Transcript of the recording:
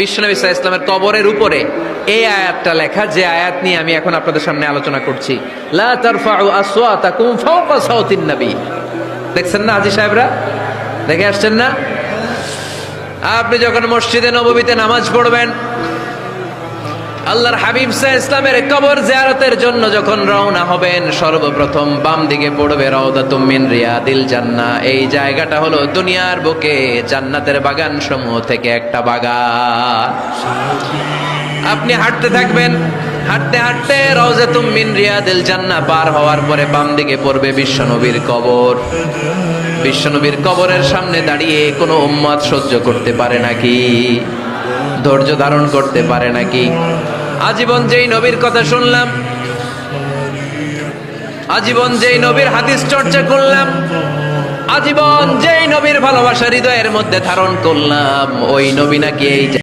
বিশ্বনবী সাল্লাল্লাহু আলাইহি ওয়াসাল্লামের কবরের উপরে এই আয়াতটা লেখা, যে আয়াত নিয়ে আমি এখন আপনাদের সামনে আলোচনা করছি। লা তারফাউ আসওয়াতাকুম ফাওকা সাওতিন নবী। দেখছেন না হাজী সাহেবরা, দেখে আসছেন না? আপনি যখন মসজিদে নববীতে নামাজ পড়বেন, আল্লাহর হাবিব সাল্লাল্লাহু আলাইহি ওয়াসাল্লামের কবর জিয়ারতের জন্য যখন রওনা হবেন, সর্বপ্রথম বাম দিকে পড়বে রাউদাতুম মিন রিয়াদিল জান্নাহ। এই জায়গাটা হলো দুনিয়ার বুকে জান্নাতের বাগান সমূহ থেকে একটা বাগান। আপনি হাঁটতে থাকবেন, হাঁটতে হাঁটতে রাউদাতুম মিন রিয়াদিল জান্নাহ পার হওয়ার পরে বাম দিকে পড়বে বিশ্বনবীর কবর। বিশ্বনবীর কবরের সামনে দাঁড়িয়ে কোনো উম্মত সহ্য করতে পারে নাকি? ধৈর্য ধারণ করতে পারে নাকি? আজীবন যেই নবীর কথা শুনলাম, আজীবন যেই নবীর হাদিস চর্চা করলাম, আজীবন যেই নবীর ভালোবাসা হৃদয়ের মধ্যে ধারণ করলাম, ওই নবী নাকি এই